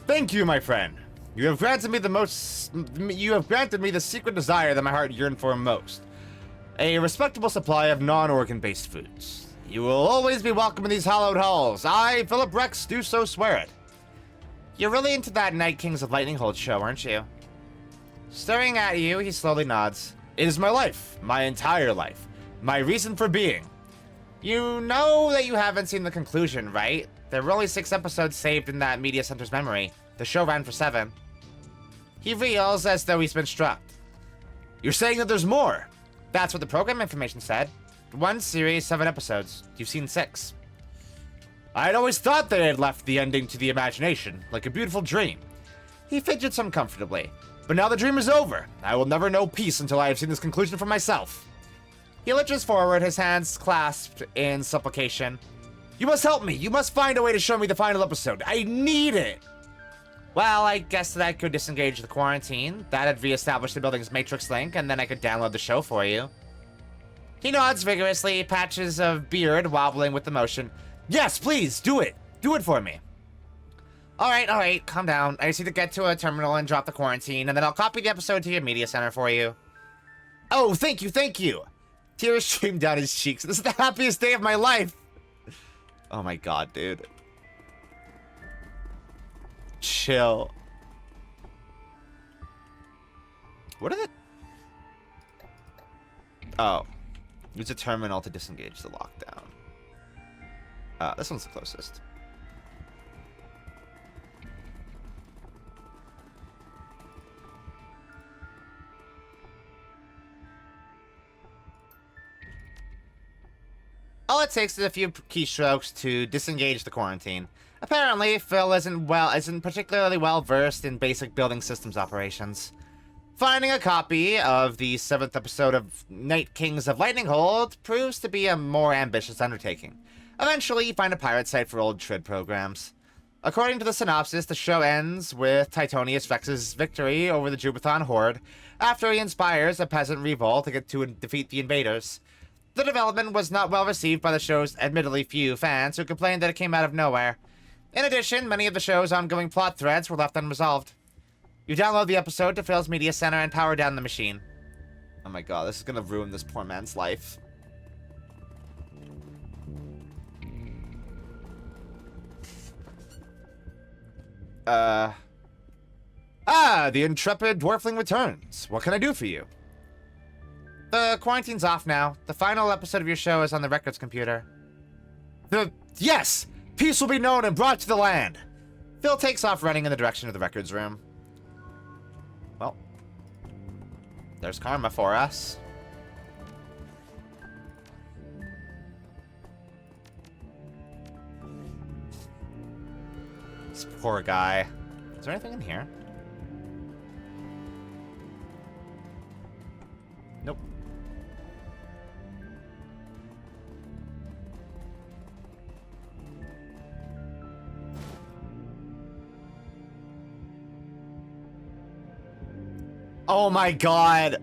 Thank you, my friend. You have granted me the secret desire that my heart yearned for most. A respectable supply of non-organ-based foods. You will always be welcome in these hallowed halls. I, Philip Rex, do so swear it. You're really into that Night Kings of Lightning Hold show, aren't you? Staring at you, he slowly nods. It is my life. My entire life. My reason for being. You know that you haven't seen the conclusion, right? There were only 6 episodes saved in that media center's memory. The show ran for 7. He reels as though he's been struck. You're saying that there's more? That's what the program information said. 1 series, 7 episodes. You've seen 6. I'd always thought they had left the ending to the imagination, like a beautiful dream. He fidgets uncomfortably. But now the dream is over. I will never know peace until I have seen this conclusion for myself. He lurches forward, his hands clasped in supplication. You must help me. You must find a way to show me the final episode. I need it. Well, I guess that I could disengage the quarantine. That'd reestablish the building's matrix link, and then I could download the show for you. He nods vigorously, patches of beard wobbling with emotion. Yes, please, do it. Do it for me. All right, calm down. I just need to get to a terminal and drop the quarantine, and then I'll copy the episode to your media center for you. Oh, thank you. Tears stream down his cheeks. This is the happiest day of my life. Oh my god, dude. Chill. What are the... Oh. Use a terminal to disengage the lockdown. This one's the closest. All it takes is a few keystrokes to disengage the quarantine. Apparently, Phil isn't particularly well versed in basic building systems operations. Finding a copy of the 7th episode of Night Kings of Lightning Hold proves to be a more ambitious undertaking. Eventually, you find a pirate site for old TRID programs. According to the synopsis, the show ends with Titonius Rex's victory over the Jubathon Horde after he inspires a peasant revolt to defeat the invaders. The development was not well received by the show's admittedly few fans who complained that it came out of nowhere. In addition, many of the show's ongoing plot threads were left unresolved. You download the episode to Phil's media center and power down the machine. Oh my god, this is gonna ruin this poor man's life. The intrepid dwarfling returns. What can I do for you? The quarantine's off now. The final episode of your show is on the records computer. Yes! Peace will be known and brought to the land! Phil takes off running in the direction of the records room. Well, there's karma for us. This poor guy. Is there anything in here? Nope. Oh my god.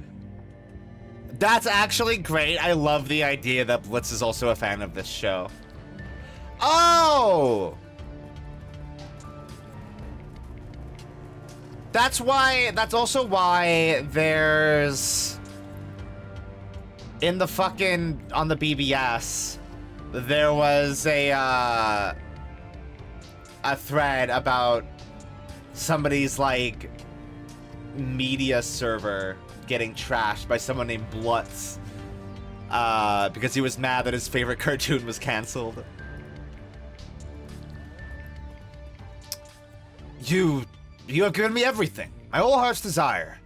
That's actually great. I love the idea that Blitz is also a fan of this show. Oh! That's also why there's... In the fucking... On the BBS, there was a thread about somebody's, like, media server getting trashed by someone named Blutz. Because he was mad that his favorite cartoon was cancelled. You have given me everything. My whole heart's desire.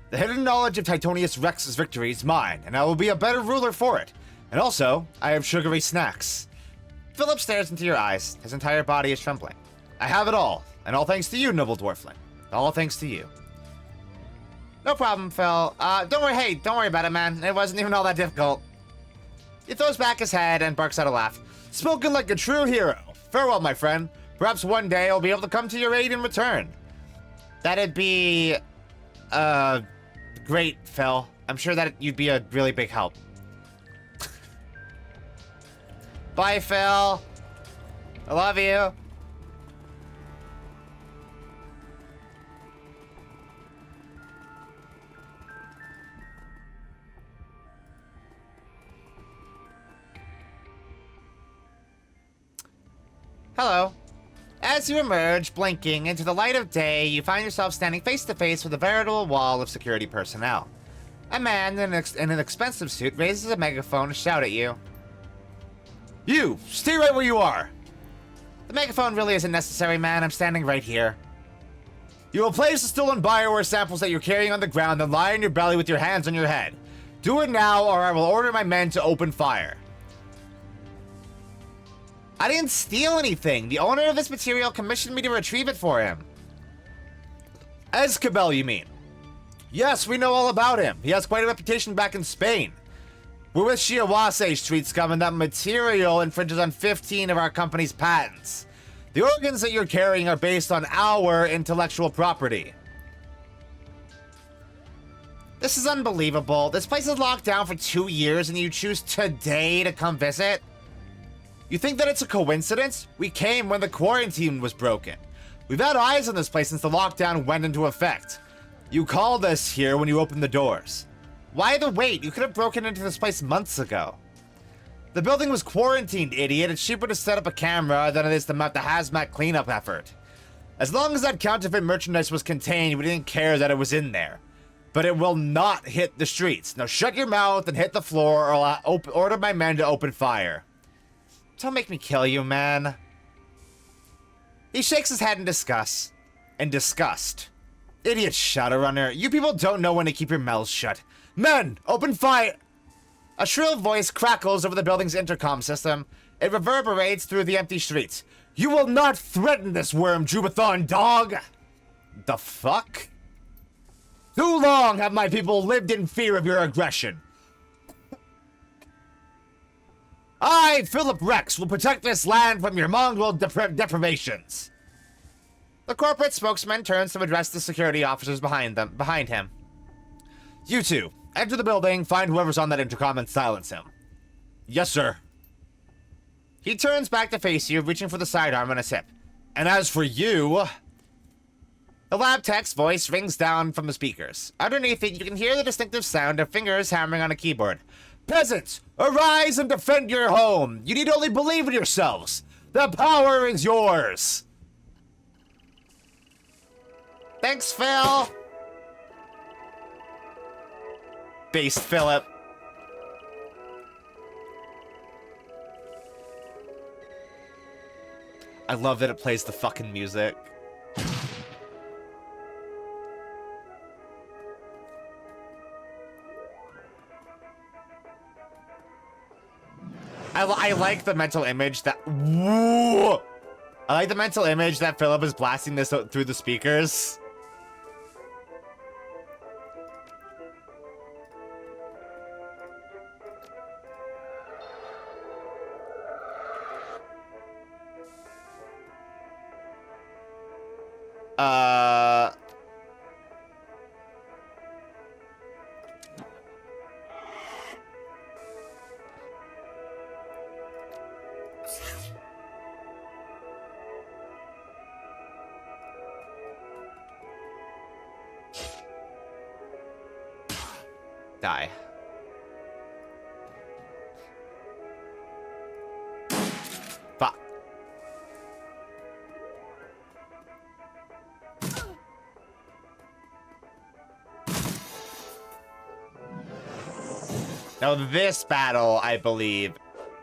The hidden knowledge of Titonius Rex's victory is mine, and I will be a better ruler for it. And also, I have sugary snacks. Philip stares into your eyes. His entire body is trembling. I have it all, and all thanks to you, noble dwarfling. All thanks to you. No problem, Phil. Don't worry about it, man. It wasn't even all that difficult. He throws back his head and barks out a laugh. Spoken like a true hero. Farewell, my friend. Perhaps one day I'll be able to come to your aid in return. That'd be... great, Phil. I'm sure that you'd be a really big help. Bye, Phil. I love you. Hello. As you emerge, blinking, into the light of day, you find yourself standing face to face with a veritable wall of security personnel. A man in an expensive suit raises a megaphone to shout at you. You! Stay right where you are! The megaphone really isn't necessary, man. I'm standing right here. You will place the stolen Bioware samples that you're carrying on the ground and lie on your belly with your hands on your head. Do it now, or I will order my men to open fire. I didn't steal anything. The owner of this material commissioned me to retrieve it for him. Escabel, you mean? Yes, we know all about him. He has quite a reputation back in Spain. We're with Shiawase, street scum, and that material infringes on 15 of our company's patents. The organs that you're carrying are based on our intellectual property. This is unbelievable. This place is locked down for 2 years and you choose today to come visit? You think that it's a coincidence? We came when the quarantine was broken. We've had eyes on this place since the lockdown went into effect. You called us here when you opened the doors. Why the wait? You could have broken into this place months ago. The building was quarantined, idiot. It's cheaper to set up a camera than it is to mount the hazmat cleanup effort. As long as that counterfeit merchandise was contained, we didn't care that it was in there. But it will not hit the streets. Now shut your mouth and hit the floor, or I'll order my men to open fire. Don't make me kill you, man. He shakes his head in disgust. Idiot Shadowrunner, you people don't know when to keep your mouths shut. Men, open fire! A shrill voice crackles over the building's intercom system. It reverberates through the empty streets. You will not threaten this worm, Jubathon dog! The fuck? Too long have my people lived in fear of your aggression. I, Philip Rex, will protect this land from your mongrel deprivations. The corporate spokesman turns to address the security officers behind him. You two, enter the building, find whoever's on that intercom and silence him. Yes, sir. He turns back to face you, reaching for the sidearm on his hip. And as for you... The lab tech's voice rings down from the speakers. Underneath it, you can hear the distinctive sound of fingers hammering on a keyboard. Peasants, arise and defend your home. You need only believe in yourselves. The power is yours. Thanks, Phil. Based Philip. I love that it plays the fucking music. I like the mental image that... Whoa! I like the mental image that Philip is blasting this out through the speakers. Die. Fuck. Now this battle, I believe,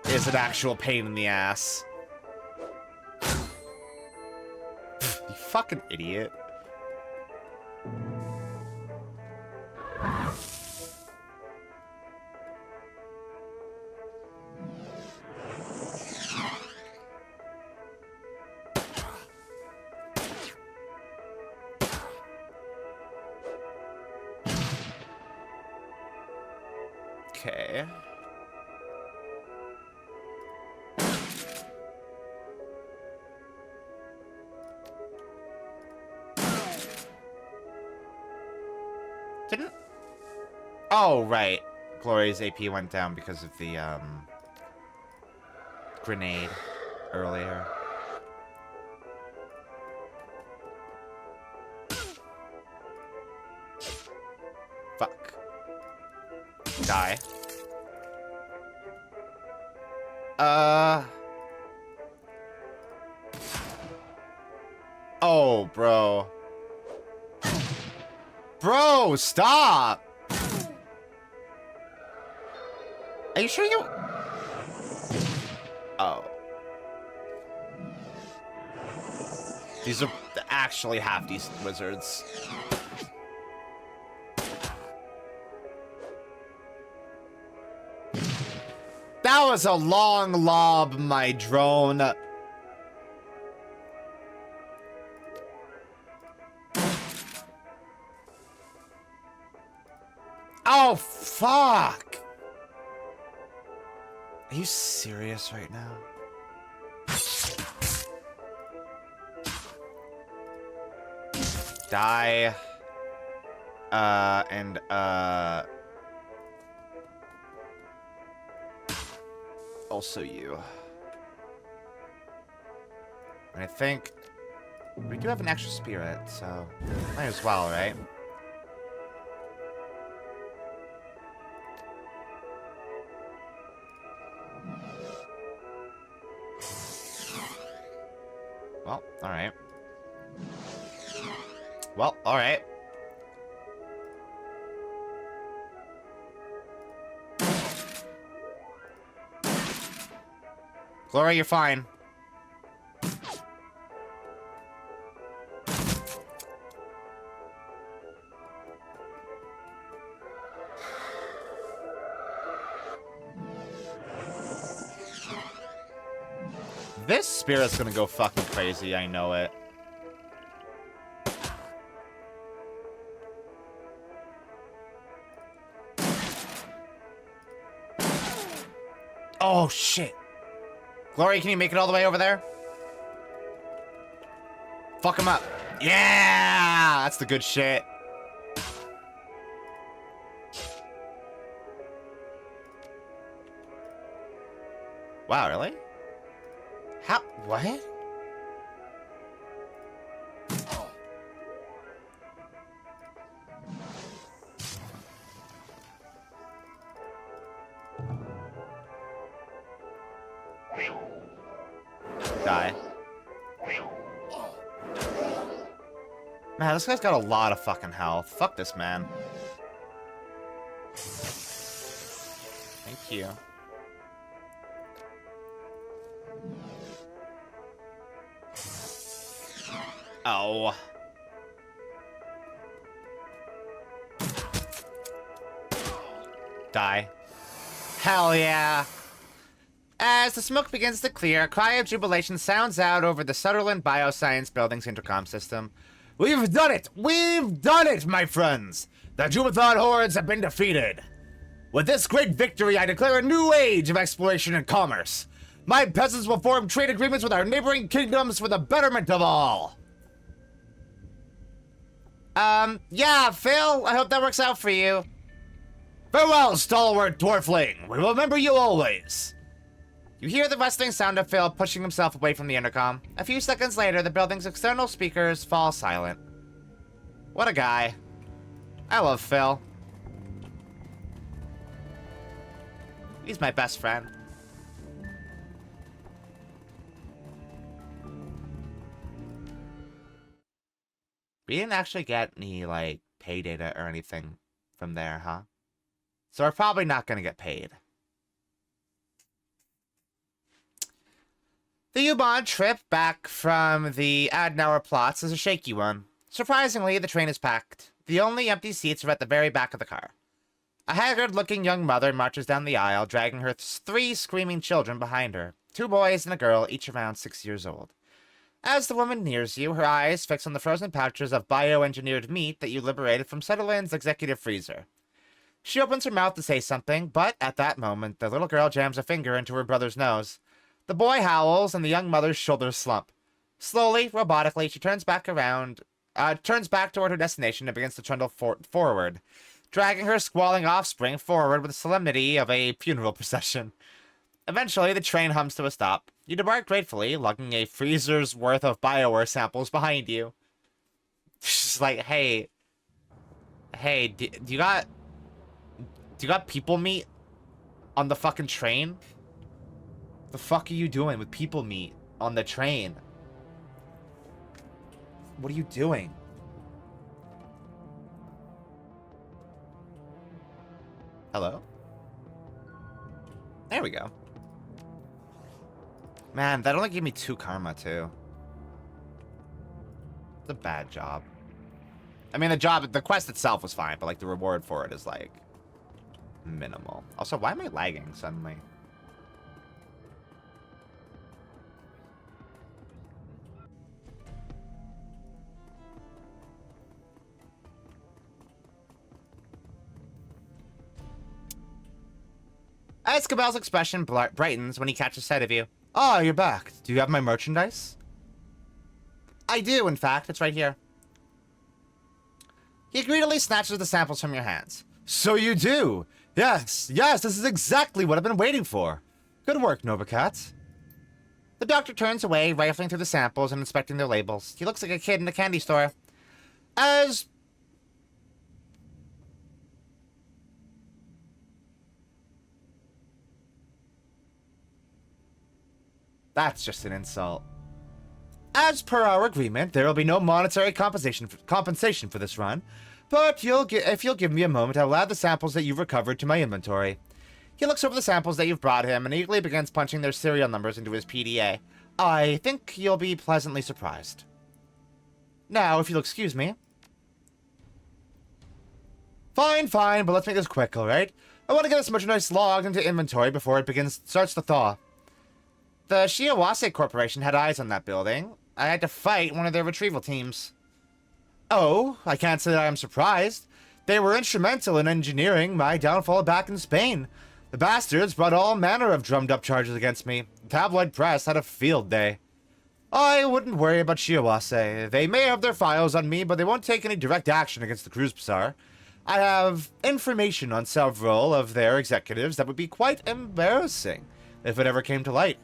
is an actual pain in the ass. You fucking idiot. Okay. Didn't... Oh, right. Glory's AP went down because of the, grenade earlier. Fuck. Die. Oh, bro. Bro, stop! Are you sure you... Oh. These are actually half-decent wizards. That was a long lob, my drone. Oh, fuck! Are you serious right now? Die. Also you. And I think we do have an extra spirit, so might as well, right? Well, alright. Well, alright. Gloria, you're fine. This spirit's gonna go fucking crazy, I know it. Oh, shit. Gloria, can you make it all the way over there? Fuck him up. Yeah! That's the good shit. Wow, really? How? What? Die. Man, this guy's got a lot of fucking health. Fuck this man. Thank you. Oh. Die. Hell yeah. As the smoke begins to clear, a cry of jubilation sounds out over the Shadowrun Bioscience Building's intercom system. We've done it! We've done it, my friends! The Jumathon hordes have been defeated. With this great victory, I declare a new age of exploration and commerce. My peasants will form trade agreements with our neighboring kingdoms for the betterment of all. Yeah, Phil, I hope that works out for you. Farewell, stalwart dwarfling. We will remember you always. You hear the rustling sound of Phil pushing himself away from the intercom. A few seconds later, the building's external speakers fall silent. What a guy. I love Phil. He's my best friend. We didn't actually get any, like, pay data or anything from there, huh? So we're probably not going to get paid. The U-Bahn trip back from the Adenauer plots is a shaky one. Surprisingly, the train is packed. The only empty seats are at the very back of the car. A haggard-looking young mother marches down the aisle, dragging her 3 screaming children behind her. 2 boys and a girl, each around 6 years old. As the woman nears you, her eyes fix on the frozen pouches of bioengineered meat that you liberated from Shadowrun's executive freezer. She opens her mouth to say something, but at that moment, the little girl jams a finger into her brother's nose. The boy howls, and the young mother's shoulders slump. Slowly, robotically, she turns back toward her destination and begins to trundle forward, dragging her squalling offspring forward with the solemnity of a funeral procession. Eventually, the train hums to a stop. You depart gratefully, lugging a freezer's worth of Bioware samples behind you. She's like, hey, do you got people meat on the fucking train? The fuck are you doing with people meat on the train? What are you doing? Hello? There we go. Man, that only gave me 2 karma, too. It's a bad job. I mean, the quest itself was fine, but, like, the reward for it is, like, minimal. Also, why am I lagging suddenly? Escabel's expression brightens when he catches sight of you. Oh, you're back. Do you have my merchandise? I do, in fact. It's right here. He greedily snatches the samples from your hands. So you do. Yes, this is exactly what I've been waiting for. Good work, Novacat. The doctor turns away, rifling through the samples and inspecting their labels. He looks like a kid in a candy store. As... That's just an insult. As per our agreement, there will be no monetary compensation for this run, but if you'll give me a moment, I will add the samples that you've recovered to my inventory. He looks over the samples that you've brought him and eagerly begins punching their serial numbers into his PDA. I think you'll be pleasantly surprised. Now, if you'll excuse me. Fine, but let's make this quick, alright? I want to get this merchandise logged into inventory before it starts to thaw. The Shiawase Corporation had eyes on that building. I had to fight one of their retrieval teams. Oh, I can't say that I'm surprised. They were instrumental in engineering my downfall back in Spain. The bastards brought all manner of drummed-up charges against me. The tabloid press had a field day. I wouldn't worry about Shiawase. They may have their files on me, but they won't take any direct action against the Cruise Bazaar. I have information on several of their executives that would be quite embarrassing if it ever came to light.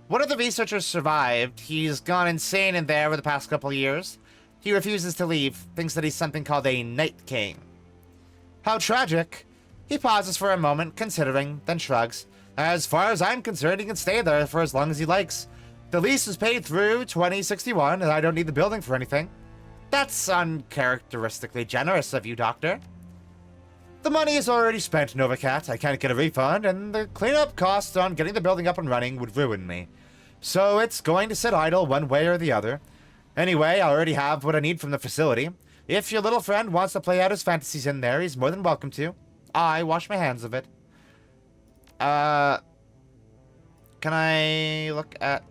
One of the researchers survived. He's gone insane in there over the past couple of years. He refuses to leave, thinks that he's something called a Night King. How tragic. He pauses for a moment, considering, then shrugs. As far as I'm concerned, he can stay there for as long as he likes. The lease is paid through 2061, and I don't need the building for anything. That's uncharacteristically generous of you, Doctor. The money is already spent, Novacat. I can't get a refund, and the cleanup costs on getting the building up and running would ruin me. So it's going to sit idle one way or the other. Anyway, I already have what I need from the facility. If your little friend wants to play out his fantasies in there, he's more than welcome to. I wash my hands of it. Can I look at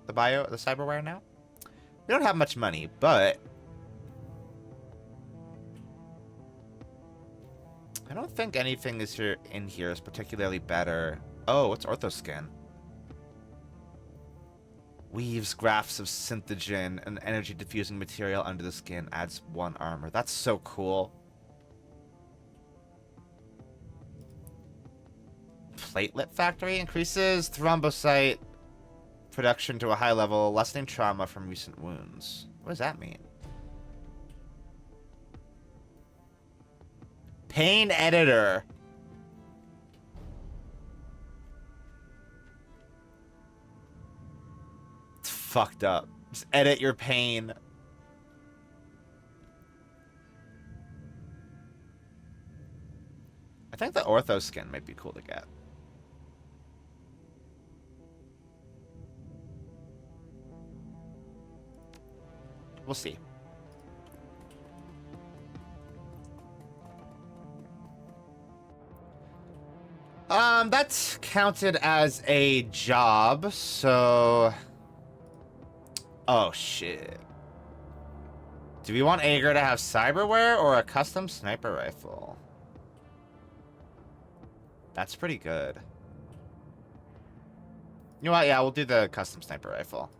the cyberware now? We don't have much money, but I don't think anything in here is particularly better. Oh, what's Orthoskin? Weaves grafts of synthogen and energy diffusing material under the skin. Adds 1 armor. That's so cool. Platelet factory increases thrombocyte production to a high level, lessening trauma from recent wounds. What does that mean? Pain editor. It's fucked up. Just edit your pain. I think the ortho skin might be cool to get. We'll see. That's counted as a job, so... Oh, shit. Do we want Ager to have cyberware or a custom sniper rifle? That's pretty good. You know what? Yeah, we'll do the custom sniper rifle.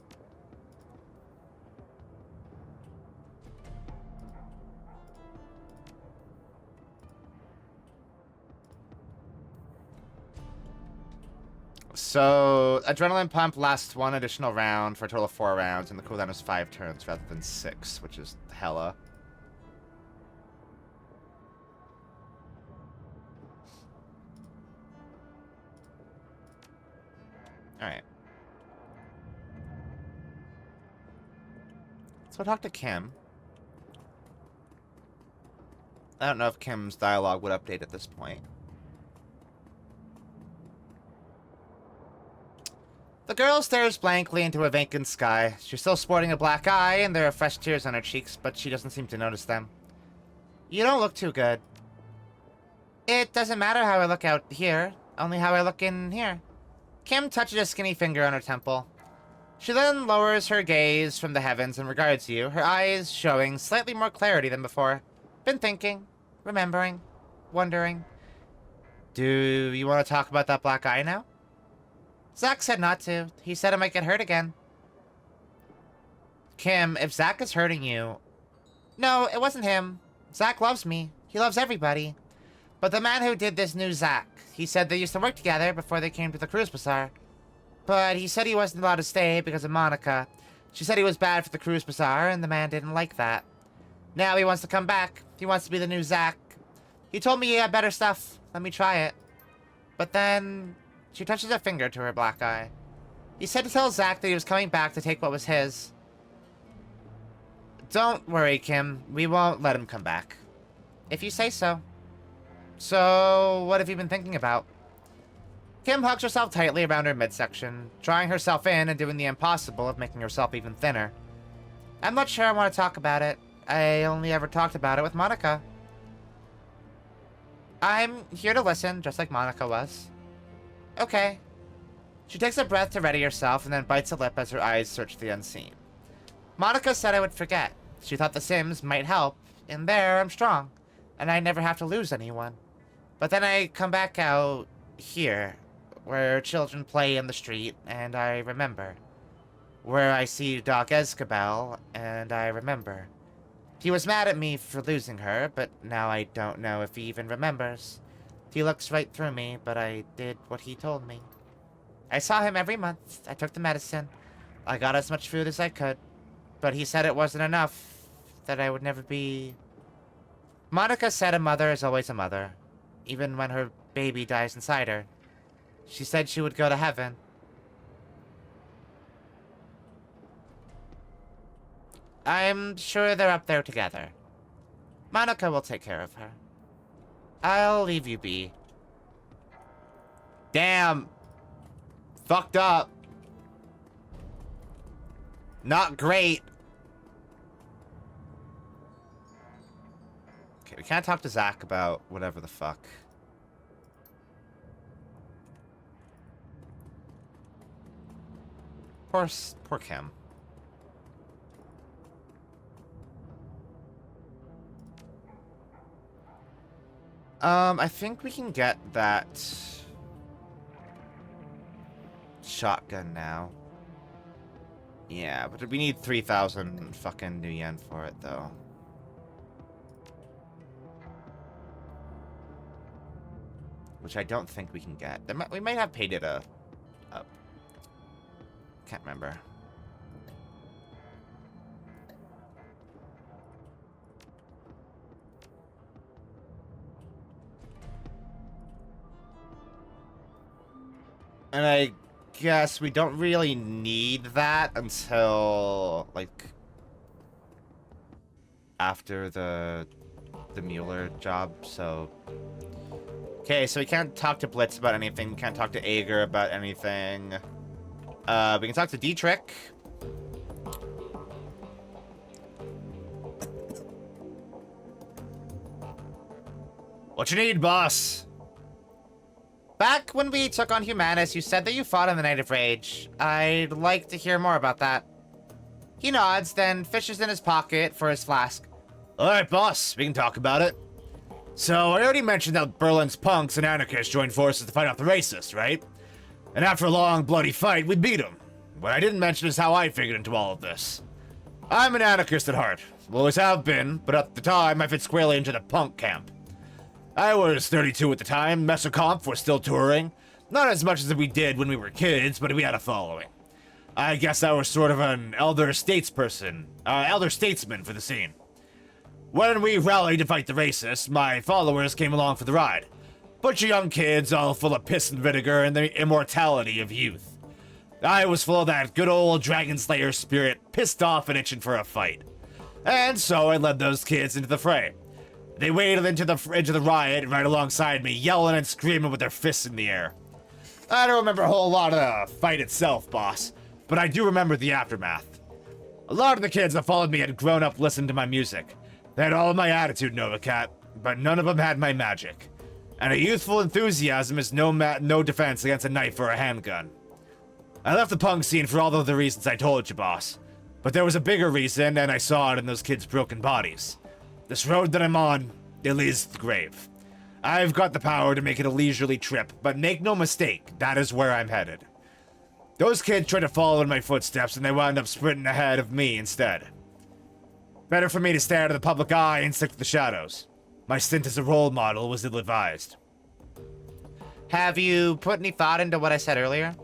So, Adrenaline Pump lasts 1 additional round for a total of 4 rounds, and the cooldown is 5 turns rather than 6, which is hella. Alright. So talk to Kim. I don't know if Kim's dialogue would update at this point. The girl stares blankly into a vacant sky. She's still sporting a black eye, and there are fresh tears on her cheeks, but she doesn't seem to notice them. You don't look too good. It doesn't matter how I look out here, only how I look in here. Kim touches a skinny finger on her temple. She then lowers her gaze from the heavens and regards you, her eyes showing slightly more clarity than before. Been thinking, remembering, wondering. Do you want to talk about that black eye now? Zach said not to. He said it might get hurt again. Kim, if Zach is hurting you... No, it wasn't him. Zach loves me. He loves everybody. But the man who did this knew Zach. He said they used to work together before they came to the cruise bazaar. But he said he wasn't allowed to stay because of Monica. She said he was bad for the cruise bazaar, and the man didn't like that. Now he wants to come back. He wants to be the new Zach. He told me he had better stuff. Let me try it. But then... She touches a finger to her black eye. He said to tell Zach that he was coming back to take what was his. Don't worry, Kim. We won't let him come back. If you say so. So, what have you been thinking about? Kim hugs herself tightly around her midsection, drawing herself in and doing the impossible of making herself even thinner. I'm not sure I want to talk about it. I only ever talked about it with Monica. I'm here to listen, just like Monica was. Okay. She takes a breath to ready herself and then bites a lip as her eyes search the unseen. Monica said I would forget. She thought the Sims might help. In there, I'm strong. And I never have to lose anyone. But then I come back out here, where children play in the street, and I remember. Where I see Doc Escabel, and I remember. He was mad at me for losing her, but now I don't know if he even remembers. He looks right through me, but I did what he told me. I saw him every month. I took the medicine. I got as much food as I could. But he said it wasn't enough, that I would never be... Monica said a mother is always a mother, even when her baby dies inside her. She said she would go to heaven. I'm sure they're up there together. Monica will take care of her. I'll leave you be. Damn. Fucked up. Not great. Okay, we can't talk to Zach about whatever the fuck. Poor Kim. I think we can get that shotgun now. Yeah, but we need 3,000 fucking new yen for it, though. Which I don't think we can get. We might have paid it up. Can't remember. And I guess we don't really need that until, like, after the Mueller job, so... Okay, so we can't talk to Blitz about anything, we can't talk to Ager about anything. We can talk to Dietrich. What you need, boss? Back when we took on Humanus, you said that you fought in the Night of Rage. I'd like to hear more about that. He nods, then fishes in his pocket for his flask. Alright, boss. We can talk about it. So, I already mentioned that Berlin's punks and anarchists joined forces to fight off the racists, right? And after a long, bloody fight, we beat them. What I didn't mention is how I figured into all of this. I'm an anarchist at heart. Always have been, but at the time, I fit squarely into the punk camp. I was 32 at the time, Messerkampf was still touring, Not as much as we did when we were kids, but we had a following. I guess I was sort of an elder statesman for the scene. When we rallied to fight the racists, my followers came along for the ride. Bunch of young kids all full of piss and vinegar and the immortality of youth. I was full of that good old Dragon Slayer spirit, pissed off and itching for a fight. And so I led those kids into the fray. They waded into the riot right alongside me, yelling and screaming with their fists in the air. I don't remember a whole lot of the fight itself, boss, but I do remember the aftermath. A lot of the kids that followed me had grown up listening to my music. They had all of my attitude, Nova Cat, but none of them had my magic. And a youthful enthusiasm is no defense against a knife or a handgun. I left the punk scene for all of the reasons I told you, boss. But there was a bigger reason, and I saw it in those kids' broken bodies. This road that I'm on, it leads to the grave. I've got the power to make it a leisurely trip, but make no mistake, that is where I'm headed. Those kids tried to follow in my footsteps, and they wound up sprinting ahead of me instead. Better for me to stay out of the public eye and stick to the shadows. My stint as a role model was ill-advised. Have you put any thought into what I said earlier?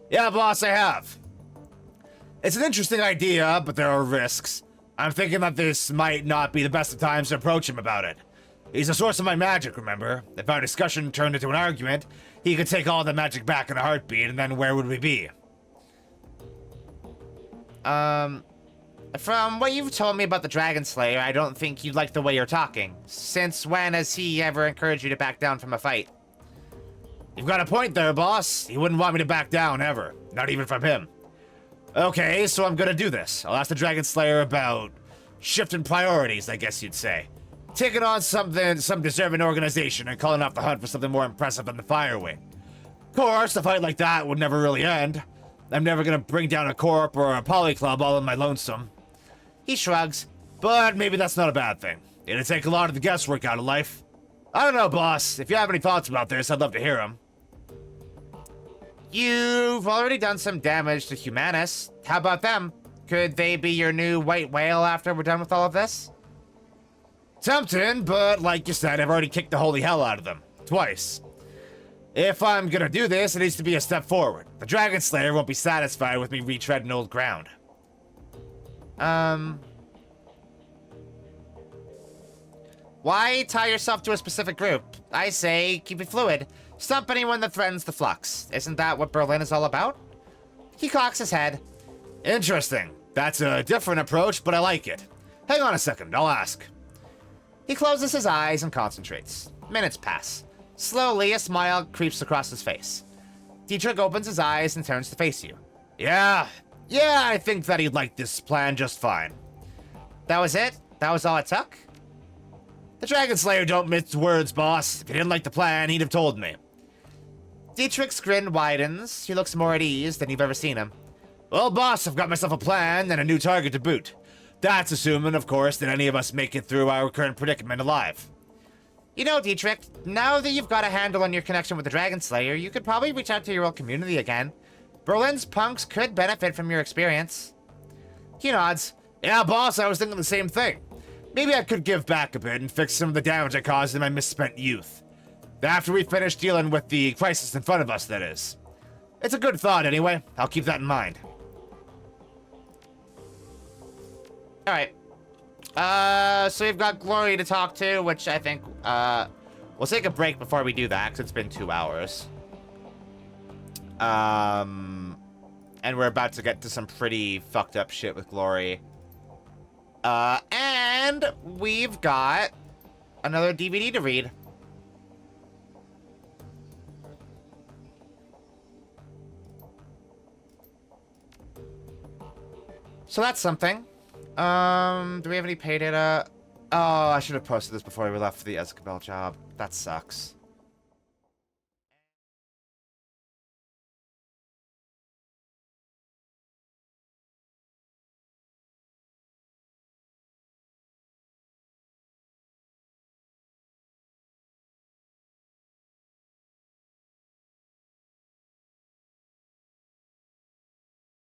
Yeah, boss, I have. It's an interesting idea, but there are risks. I'm thinking that this might not be the best of times to approach him about it. He's the source of my magic, remember? If our discussion turned into an argument, he could take all the magic back in a heartbeat, and then where would we be? From what you've told me about the Dragon Slayer, I don't think you like the way you're talking. Since when has he ever encouraged you to back down from a fight? You've got a point there, boss. He wouldn't want me to back down, ever. Not even from him. Okay, so I'm gonna do this. I'll ask the Dragon Slayer about shifting priorities, I guess you'd say. Taking on some deserving organization and calling off the hunt for something more impressive than the Fire Wing. Of course, a fight like that would never really end. I'm never gonna bring down a corp or a poly club all on my lonesome. He shrugs. But maybe that's not a bad thing. It'd take a lot of the guesswork out of life. I don't know, boss. If you have any thoughts about this, I'd love to hear them. You've already done some damage to Humanus. How about them? Could they be your new white whale after we're done with all of this? Tempting, but like you said, I've already kicked the holy hell out of them. Twice. If I'm gonna do this, it needs to be a step forward. The Dragon Slayer won't be satisfied with me retreading old ground. Why tie yourself to a specific group? I say, keep it fluid. Stump anyone that threatens the flux. Isn't that what Berlin is all about? He cocks his head. Interesting. That's a different approach, but I like it. Hang on a second, I'll ask. He closes his eyes and concentrates. Minutes pass. Slowly, a smile creeps across his face. Dietrich opens his eyes and turns to face you. Yeah, I think that he'd like this plan just fine. That was it? That was all it took? The Dragon Slayer don't mince words, boss. If he didn't like the plan, he'd have told me. Dietrich's grin widens. He looks more at ease than you've ever seen him. Well, boss, I've got myself a plan and a new target to boot. That's assuming, of course, that any of us make it through our current predicament alive. You know, Dietrich, now that you've got a handle on your connection with the Dragon Slayer, you could probably reach out to your old community again. Berlin's punks could benefit from your experience. He nods. Yeah, boss, I was thinking the same thing. Maybe I could give back a bit and fix some of the damage I caused in my misspent youth. After we finish dealing with the crisis in front of us, that is. It's a good thought, anyway. I'll keep that in mind. Alright. So we've got Glory to talk to, which I think, we'll take a break before we do that, because it's been 2 hours. And we're about to get to some pretty fucked up shit with Glory. And we've got another DVD to read. So that's something. Do we have any pay data? Oh, I should have posted this before we left for the Escabel job. That sucks.